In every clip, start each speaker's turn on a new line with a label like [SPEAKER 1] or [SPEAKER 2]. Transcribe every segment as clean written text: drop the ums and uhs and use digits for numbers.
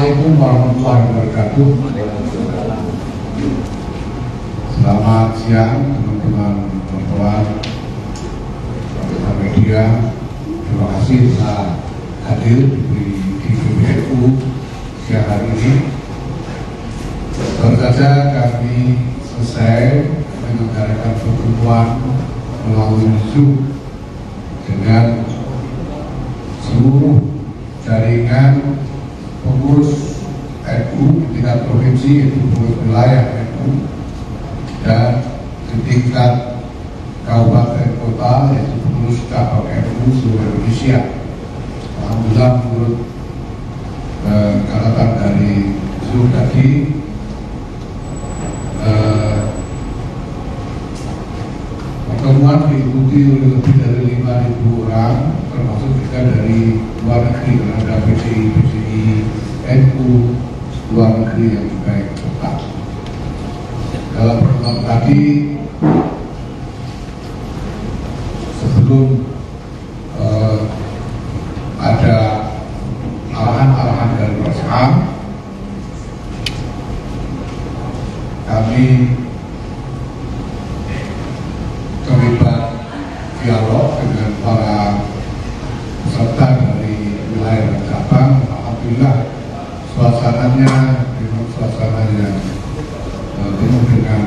[SPEAKER 1] Assalamualaikum warahmatullahi wabarakatuh. Selamat siang teman-teman wartawan media. Terima kasih telah hadir di PBNU siang hari ini. Baru saja kami selesai menyelenggarakan pertemuan melalui Zoom dengan seluruh jaringan pengurus NU di tingkat provinsi, yaitu pengurus wilayah NU, dan di tingkat kabupaten kota, yaitu pengurus cabang NU seluruh Indonesia. Alhamdulillah, menurut catatan dari Zoom tadi, pertemuan diikuti oleh lebih dari 5.000 orang, termasuk juga dari luar negeri, karena ada PCI NU luar negeri yang juga ikut serta. Dalam pertemuan tadi, sebelum ada arahan-arahan dari Presiden, kami terlibat dialog dengan para peserta dari wilayah dan cabang. Alhamdulillah, suasananya memang suasana yang penuh dengan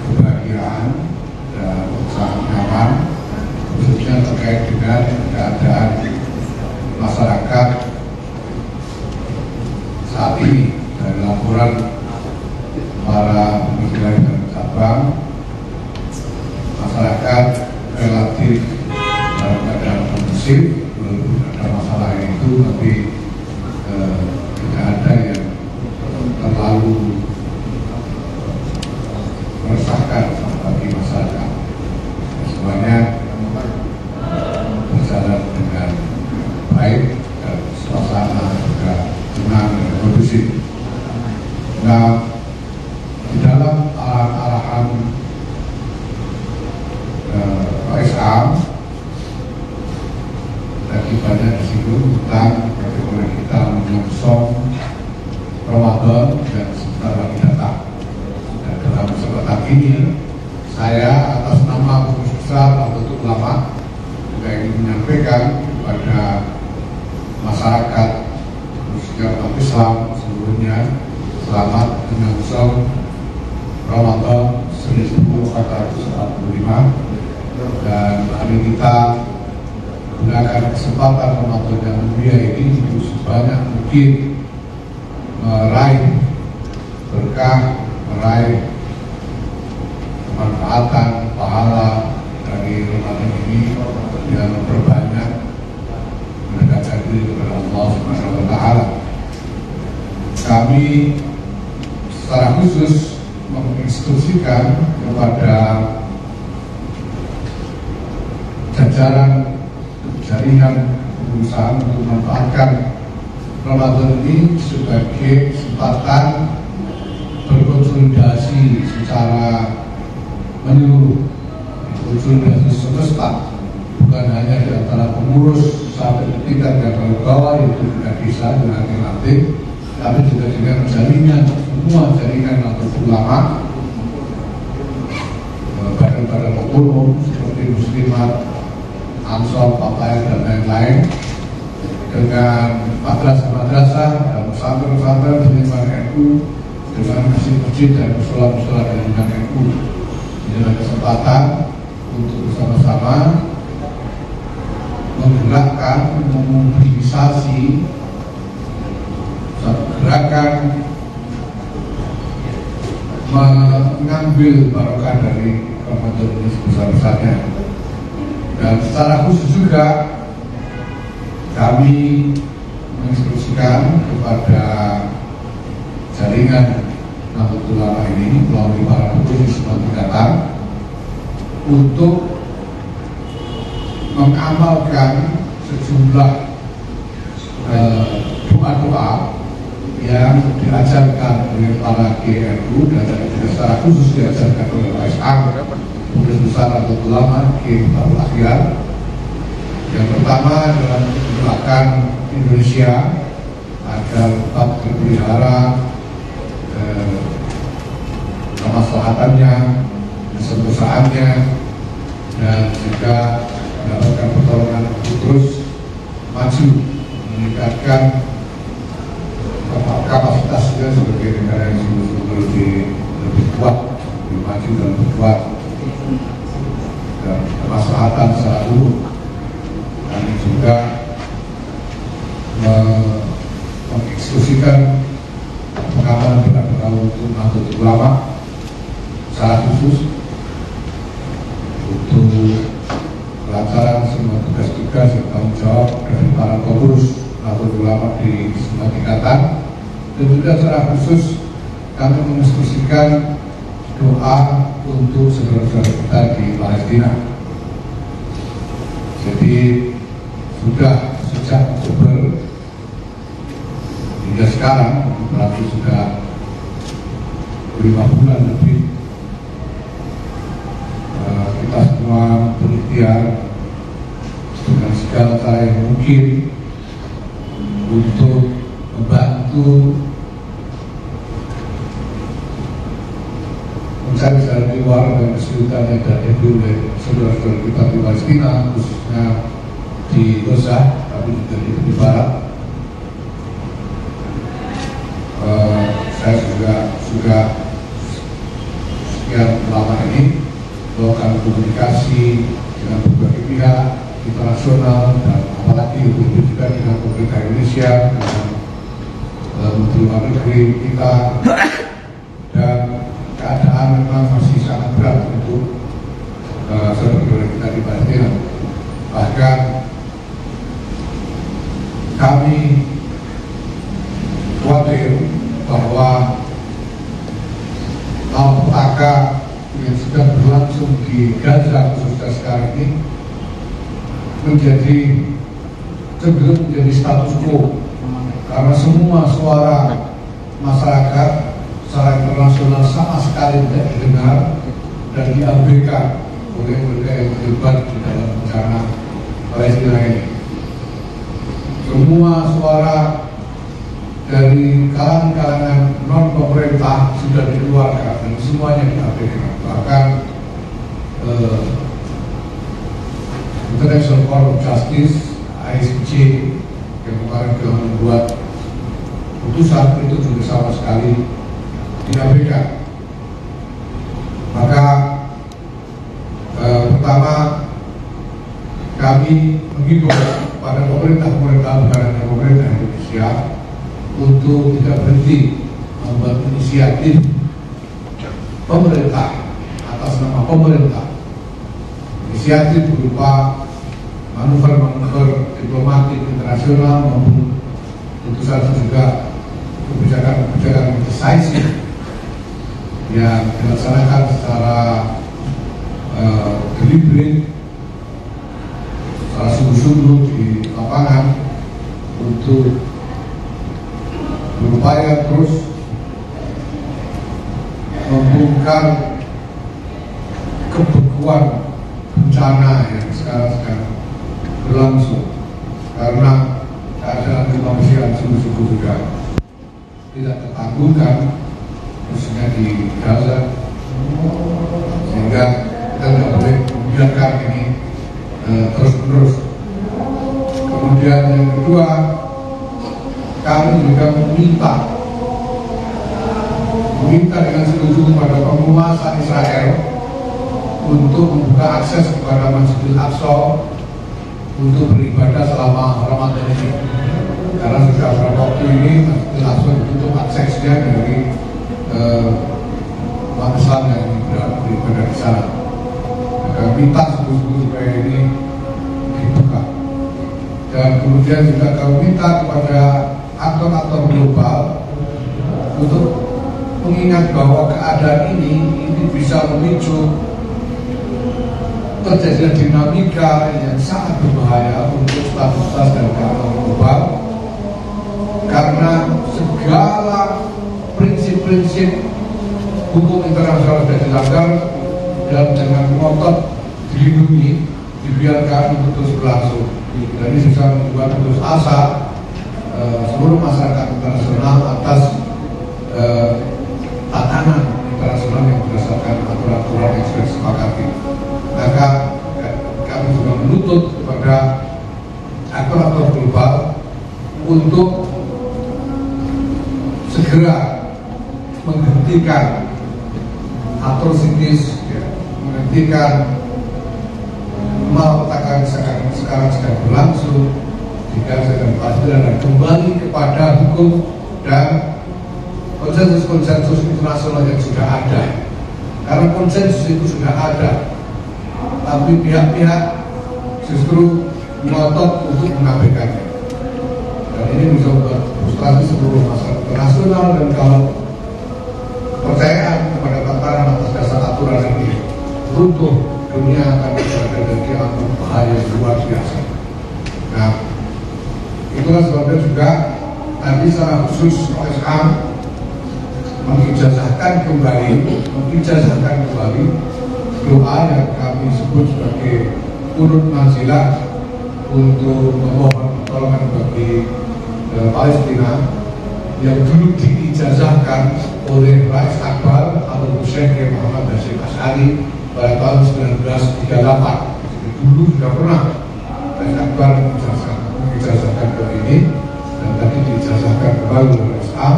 [SPEAKER 1] kebahagiaan dan sangat nyaman, khususnya terkait dengan keadaan masyarakat saat ini. Dari laporan para wilayah dan cabang, masyarakat relatif dalam keadaan kondusif, belum ada masalah itu, tapi tidak ada yang terlalu meresahkan bagi masyarakat. Semuanya berjalan dengan baik dan suasana juga tenang dan kondusif. Nah, di dalam arahan Islam tadi banyak disinggung tentang bagaimana kita menyongsong Ramadan dan sebentar lagi datang. Dan dalam kesempatan ini, saya atas nama Pengurus Besar Nahdlatul Ulama juga ingin menyampaikan kepada masyarakat khususnya umat Islam seluruhnya, selamat menyongsong Ramadan 1445. Dan hari kita gunakan kesempatan Ramadan yang mulia ini untuk sebanyak mungkin meraih berkah, meraih kemanfaatan, pahala dari Ramadan ini, dan memperbanyak mendekatkan diri kepada Allah Subhanahu wa Ta'ala. Kami secara khusus menginstruksikan kepada jajaran jaringan perusahaan untuk memanfaatkan Ramadan ini sebagai kesempatan berkonsolidasi secara menyeluruh, konsolidasi semesta, bukan hanya di antara pengurus sampai ke tingkat yang paling bawah, yaitu tingkat desa dan alternatif, tapi juga dengan jaringan semua jaringan atau ulama, badan-badan umum seperti Muslimat, Ansor, Papai, dan lain-lain, dengan madrasah-madrasah dan pesantren-pesantren dengan NU, dengan masjid-masjid dan musola-musola dengan NU. Ini adalah kesempatan untuk bersama-sama menggerakkan, memobilisasi satu gerakan mengambil barokah dari Ramadan ini sebesar-besarnya. Dan secara khusus juga kami menginstruksikan kepada jaringan Nahdlatul Ulama ini melalui para pengurus semua tingkatan untuk mengamalkan sejumlah doa-doa yang diajarkan oleh para GNU dan secara khusus diajarkan oleh PSA, Pengurus Besar Nahdlatul Ulama, Kiai Abdul Akhyar. Yang pertama adalah mendoakan Indonesia agar tetap terpelihara kemaslahatannya, kesentosaannya, dan juga mendapatkan pertolongan untuk terus maju meningkatkan kapasitasnya sebagai negara yang sungguh-sungguh lebih kuat, lebih maju dan lebih kuat, dan kemaslahatan selalu. Kami juga mengeksklusikan pengamanan berat untuk Nahdlatul Ulama secara khusus untuk kelancaran semua tugas-tugas yang tanggung jawab dari para pengurus Nahdlatul Ulama di semua tingkatan. Dan juga secara khusus kami menginstruksikan doa untuk saudara-saudara kita di Palestina. Jadi sudah sejak Oktober hingga sekarang berarti sudah 5 bulan lebih, kita semua berikhtiar dengan segala cara yang mungkin untuk membantu mencari jalan keluar dari kesulitan yang dihadapi oleh saudara-saudara kita di Palestina, khususnya di Gaza, tapi juga di Barat. Saya juga sudah sekian lama ini melakukan komunikasi dengan berbagai pihak internasional dan apalagi lebih juga dengan pemerintah Indonesia, dengan Menteri Luar Negeri kita, dan keadaan memang masih sangat berat untuk saudara-saudara kita di Palestina. Bahkan kami khawatir bahwa malapetaka yang sedang berlangsung di Gaza khususnya sekarang ini cenderung menjadi status quo, karena semua suara masyarakat secara internasional sama sekali tidak didengar dan diabaikan oleh mereka yang terlibat di dalam bencana Palestina ini. Semua suara dari kalangan non pemerintah sudah dikeluarkan dan semuanya diabaikan. Bahkan International Court of Justice (ICJ) yang kemarin telah membuat putusan itu juga sama sekali diabaikan. Maka pertama kami menghimbau pada pemerintah bukan pemerintah Indonesia untuk tidak berhenti membuat inisiatif pemerintah atas nama pemerintah, inisiatif berupa manuver-manuver diplomatik internasional maupun putusan juga kebijakan decisif yang dilaksanakan secara deliberate, secara sungguh-sungguh di lapangan untuk berupaya terus membongkar kebekuan bencana yang sekarang berlangsung, karena keadaan kemanusiaan sungguh-sungguh juga tidak tertangguhkan, khususnya di Gaza, sehingga kita tidak boleh membiarkan ini terus-menerus. Kemudian yang kedua, kami juga meminta dengan sungguh-sungguh pada penguasa Israel untuk membuka akses kepada Masjidil Aqsa untuk beribadah selama Ramadan ini, karena sudah beberapa waktu ini Masjidil Aqsa ditutup aksesnya dari umat Islam yang beribadah di sana. Maka minta sungguh-sungguh supaya ini dibuka. Dan kemudian juga kami minta kepada aktor-aktor global untuk mengingat bahwa keadaan ini bisa memicu terjadinya dinamika yang sangat berbahaya untuk stabilitas dan keamanan global, karena segala prinsip-prinsip hukum internasional sudah dilanggar dan dengan ngotot dilindungi dibiarkan untuk terus berlangsung. Dan ini bisa membuat putus asa seluruh masyarakat internasional atas tatanan internasional yang berdasarkan aturan-aturan yang sudah disepakati. Maka kami juga menuntut kepada aktor-aktor global untuk segera menghentikan atrositis, menghentikan malapetaka sekarang sedang berlangsung di Gaza dan Palestina, dan kembali kepada hukum dan konsensus internasional yang sudah ada. Karena konsensus itu sudah ada, tapi pihak-pihak justru ngotot untuk mengabaikannya. Dan ini bisa membuat frustrasi seluruh masyarakat internasional, dan kalau kepercayaan kepada tatanan atas dasar aturan ini runtuh, dunia akan berada dalam keadaan bahaya yang luar biasa. Nah, itulah sebabnya juga tadi secara khusus OSA mengijazahkan kembali doa yang kami sebut sebagai kunut nazilah untuk memohon pertolongan bagi Palestina yang dulu diijazahkan oleh Rais Akbar atau Syekh Muhammad Hashim Asy'ari pada tahun 1938. Jadi dulu sudah pernah Rais Akbar mengijazahkan ke ini, dan tadi diijazahkan kembali oleh SA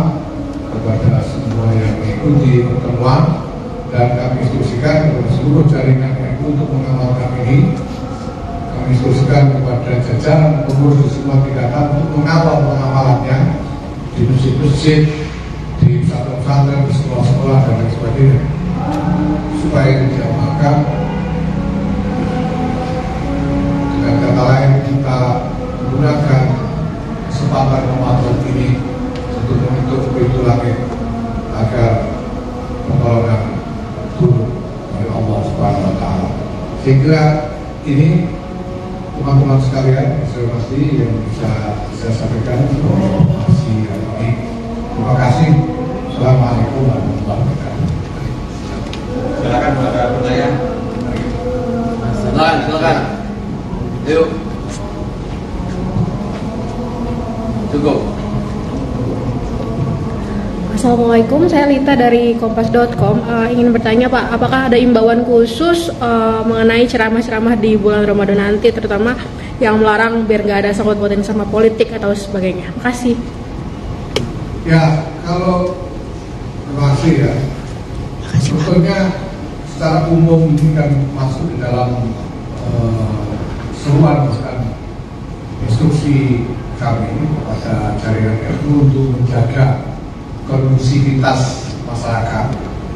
[SPEAKER 1] kepada semua yang mengikuti pertemuan, dan kami instruksikan kepada seluruh jaringan NU untuk mengamalkan ini. Kami instruksikan kepada jajaran pengurus di semua tingkatan untuk mengawal pengamalannya di masjid-masjid, di pesantren-pesantren, di sekolah-sekolah dan lain sebagainya, supaya diamalkan. Dengan kata lain, kita menggunakan kesempatan Ramadan ini untuk menuntut pintu langit agar pertolongan turun dari Allah Subhanahu Wa Taala. Sehingga ini teman-teman sekalian, saya pasti yang bisa saya sampaikan informasi hari ini. Terima kasih. Assalamualaikum warahmatullahi wabarakatuh.
[SPEAKER 2] Silakan ada pertanyaan.
[SPEAKER 3] Silakan. Yuk. Cukup.
[SPEAKER 4] Assalamualaikum, saya Lita dari Kompas.com. Ingin bertanya Pak, apakah ada imbauan khusus mengenai ceramah-ceramah di bulan Ramadan nanti, terutama yang melarang biar nggak ada sangkut pautin sama politik atau sebagainya? Makasih.
[SPEAKER 1] Ya, kalau terima kasih ya. Sebetulnya secara umum ini kan masuk di dalam seruan instruksi kami kepada jaringan NU untuk menjaga kondusivitas masyarakat.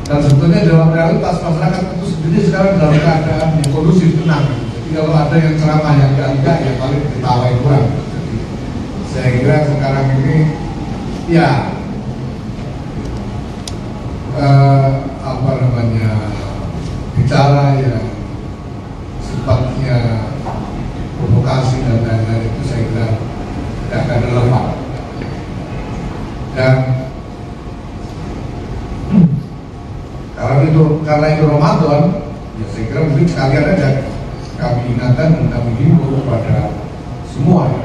[SPEAKER 1] Dan sebetulnya dalam realitas masyarakat itu sendiri sekarang dalam keadaan yang kondusif, tenang. Jadi kalau ada yang ceramah yang enggak ya paling ditawain kurang. Jadi saya kira sekarang ini ya bicara yang sifatnya provokasi dan lain-lain itu saya kira tidak akan relevan. Dan karena itu Ramadan, ya saya kira mungkin sekalian aja kami ingatkan dan kami himbau kepada semua ya.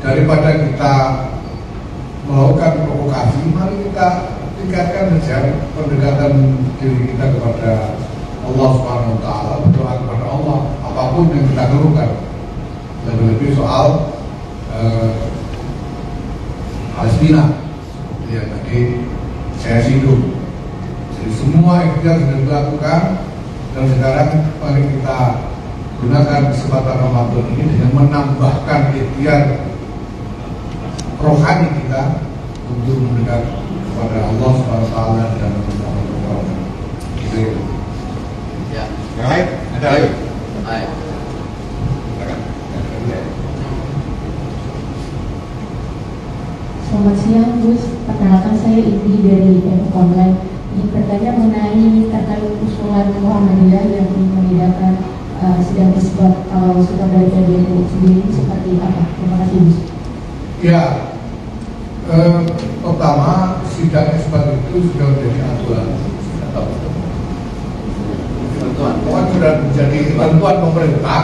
[SPEAKER 1] Daripada kita melakukan provokasi, mari kita tingkatkan saja pendekatan diri kita kepada Allah Subhanahu Wa Taala, berdoa kepada Allah apapun yang kita keluhkan, lebih-lebih soal Palestina yang tadi saya singgung. Jadi semua ikhtiar sudah dilakukan, dan sekarang mari kita gunakan kesempatan Ramadan ini dengan menambahkan ikhtiar rohani kita untuk mendekat kepada Allah Subhanahu Wa Taala dan Rasulullah.
[SPEAKER 3] Ya.
[SPEAKER 2] Yang lain? Ada lagi?
[SPEAKER 3] Ayo.
[SPEAKER 5] Selamat siang Gus, perkenalkan saya Indi dari MF Online. Ingin bertanya mengenai terkait usulan Muhammadiyah yang ingin mengadakan sidang isbat kalau sudah dari PBNU sendiri seperti apa? Terima kasih Gus.
[SPEAKER 1] Ya, pertama sidang isbat itu sudah menjadi aturan. Pokoknya sudah menjadi ketentuan pemerintah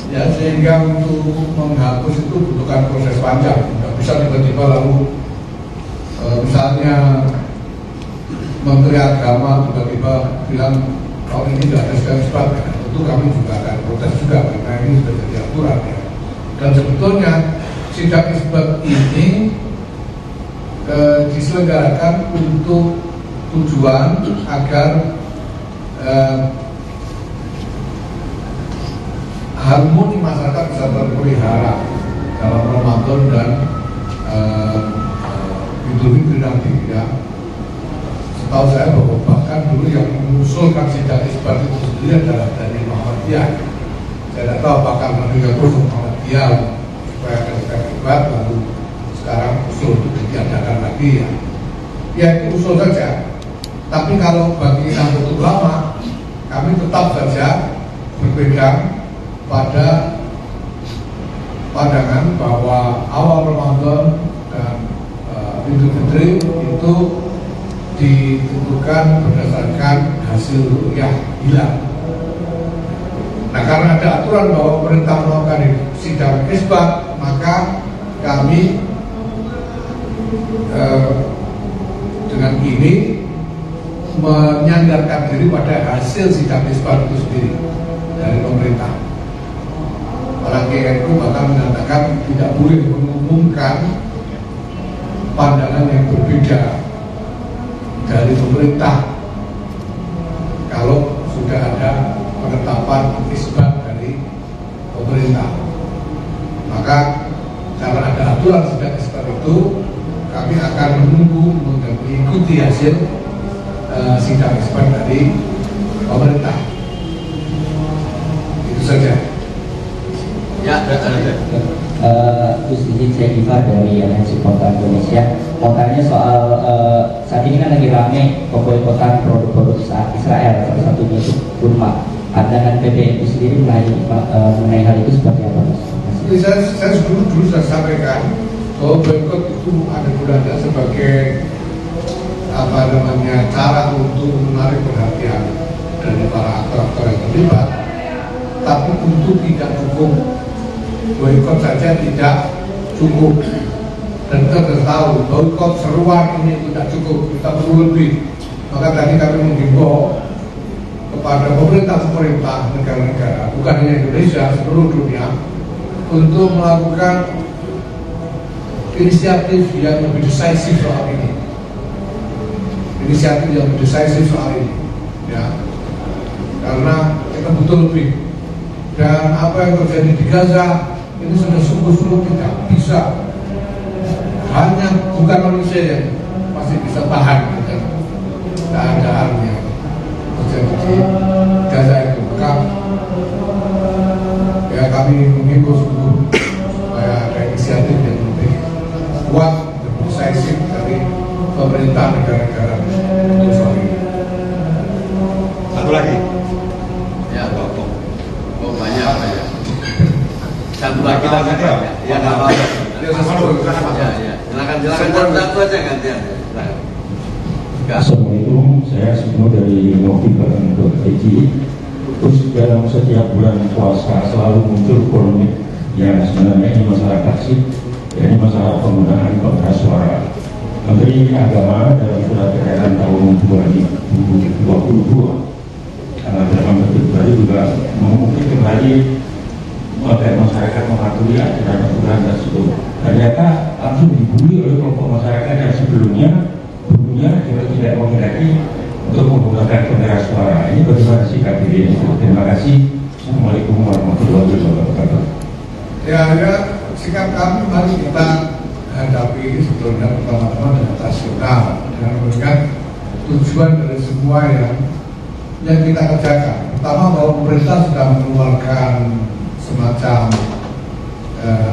[SPEAKER 1] Ya, sehingga untuk menghapus itu butuhkan proses panjang. Tidak bisa tiba-tiba lalu misalnya Menteri Agama tiba-tiba bilang kalau ini tidak ada sidang isbat, tentu kami juga akan protes juga karena ini sudah jadi aturan ya. Dan sebetulnya sidang isbat ini diselenggarakan untuk tujuan agar harmoni masyarakat bisa terpelihara dalam Ramadan dan Idul Fitri nanti ya. Setahu saya bahwa bahkan dulu yang mengusulkan sidang isbat itu sendiri adalah dari Muhammadiyah. Saya tidak tahu apakah mereka terus Muhammadiyah supaya ada sidang isbat lalu sekarang usul untuk ditiadakan lagi ya. Ya itu usul saja. Tapi kalau bagi Nahdlatul Ulama kami tetap saja berpegang pada pandangan bahwa awal Ramadan dan Idul Fitri itu ditentukan berdasarkan hasil ru'yah hilal. Nah, karena ada aturan bahwa pemerintah melakukan sidang isbat, maka kami dengan ini menyandarkan diri pada hasil sidang isbat itu sendiri dari pemerintah. Orang GNU bahkan mengatakan tidak boleh mengumumkan pandangan yang berbeda dari pemerintah kalau sudah ada penetapan isbat dari pemerintah. Maka karena ada aturan sidang isbat itu, kami akan menunggu mengikuti hasil sidang isbat dari pemerintah. Itu saja.
[SPEAKER 3] Ya,
[SPEAKER 6] Gus izin saya Iva dari Aliansi Kota Indonesia. Mau tanya soal saat ini kan lagi rame pemboikotan produk-produk Israel, salah satunya itu kurma. Pandangan PBNU sendiri mengenai hal itu seperti apa, Mas?
[SPEAKER 1] Saya dulu sudah sampaikan bahwa boikot itu ada gunanya sebagai cara untuk menarik perhatian dari para aktor-aktor yang terlibat, tapi untuk tidak cukup. Boikot saja tidak cukup, dan kita sudah tahu boikot seruan ini tidak cukup, kita perlu lebih. Maka tadi kami menghimbau kepada pemerintah negara-negara, bukan hanya Indonesia, seluruh dunia, untuk melakukan inisiatif yang lebih decisif soal ini. Inisiatif yang lebih decisif soal ini, ya, karena kita butuh lebih. Dan apa yang terjadi di Gaza ini sudah sungguh-sungguh tidak bisa, hanya bukan manusia yang masih bisa tahan dengan keadaan yang terjadi di Gaza itu. Maka ya kami mengimbau sungguh supaya ada inisiatif yang lebih kuat dan decisif dari pemerintah negara-negara untuk soal ini.
[SPEAKER 2] Satu lagi.
[SPEAKER 3] ya, oh banyak ya. Satu lagi
[SPEAKER 2] Kita
[SPEAKER 3] lagi
[SPEAKER 2] gantian.
[SPEAKER 3] ya, nggak apa-apa.
[SPEAKER 2] Ya,
[SPEAKER 3] Silakan satu aja gantian. Silakan.
[SPEAKER 7] Assalamualaikum, saya Sugno dari Novi.id. Terus dalam setiap bulan puasa selalu muncul polemik yang sebenarnya ini masalah sih, yakni masalah penggunaan pengeras suara. Menteri Agama dalam surat edaran tahun 2022 dalam Februari juga mengungkit kembali agar masyarakat mematuhi aturan tersebut. Ternyata langsung dibully oleh kelompok masyarakat yang sebelumnya juga tidak menghendaki untuk menggunakan pengeras suara. Ini bagaimana sikap ini? Terima kasih. Assalamualaikum warahmatullahi wabarakatuh.
[SPEAKER 1] Ya, sikap kami mari kita hadapi sebetulnya pertama-tama dengan rasional, dengan melihat tujuan dari semua yang kita kerjakan. Pertama, bahwa pemerintah sudah mengeluarkan semacam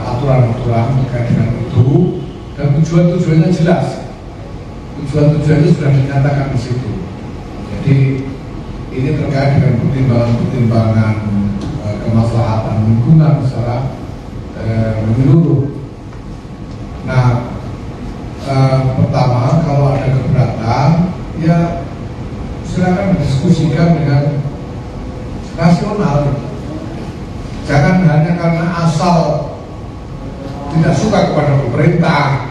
[SPEAKER 1] aturan-aturan terkait dengan itu, dan tujuannya jelas. Tujuannya sudah dinyatakan di situ. Jadi ini terkait dengan pertimbangan kemaslahatan lingkungan secara menyeluruh. Nah, pertama, kalau ada keberatan, ya silakan diskusikan dengan rasional. Jangan hanya asal tidak suka kepada pemerintah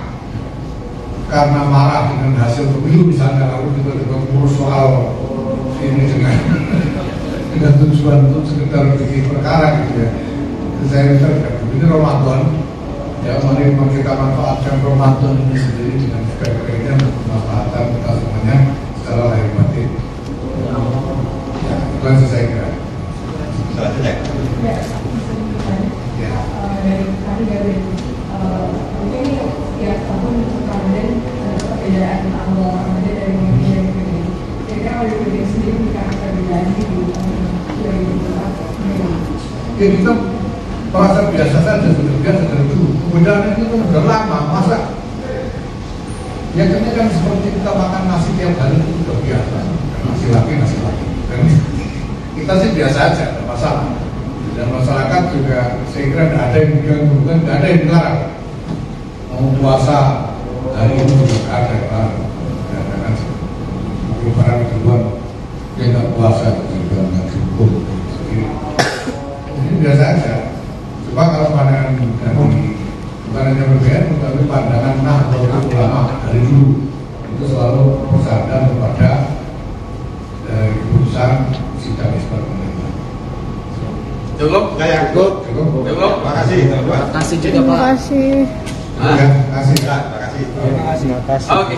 [SPEAKER 1] karena marah dengan hasil pemilu misalnya, lalu tiba-tiba ngurus soal ini dengan tujuan untuk sekedar bikin perkara gitu ya. Saya rasa ini Ramadan, ya mari kita manfaatkan Ramadan ini sendiri dengan sebaik-baiknya untuk kemaslahatan kita semuanya secara lahir batin. Ya, itu yang saya kira.
[SPEAKER 2] Selanjutnya.
[SPEAKER 5] Ya,
[SPEAKER 1] Ya.
[SPEAKER 5] dari kami dari mungkin ini setiap tahun Ramadan ada perbedaan awal Ramadan dari mungkin dari PBB. Kira-kira kalau di PBB sendiri bukan perbedaan di tahun 2024.
[SPEAKER 1] Ya kita merasa biasa saja, sudah biasa dari dulu. Kemudian itu sudah lama, masa ya kan seperti kita makan nasi tiap hari itu sudah biasa, nasi lagi. Dan kita sih biasa aja, tidak masalah. Dan masyarakat juga saya kira tidak ada yang diganggu, kan tidak ada yang dilarang. Mau puasa hari ini juga tidak ada yang dilarang. Tidak kan kalau barang duluan dia tidak puasa itu juga tidak cukup. Ini biasa aja. Coba kalau pandangan dari bukan hanya berbeda, tetapi pandangan Nahdlatul Ulama dari dulu itu selalu bersandar kepada keputusan sidang isbat pemerintah.
[SPEAKER 3] Cukup?
[SPEAKER 2] Saya ikut.
[SPEAKER 3] Cukup?
[SPEAKER 2] Terima kasih.
[SPEAKER 3] Terima kasih juga
[SPEAKER 4] Terima
[SPEAKER 3] Pak.
[SPEAKER 4] kasih.
[SPEAKER 3] Hah?
[SPEAKER 1] Terima kasih.
[SPEAKER 2] Terima kasih.
[SPEAKER 3] Oke.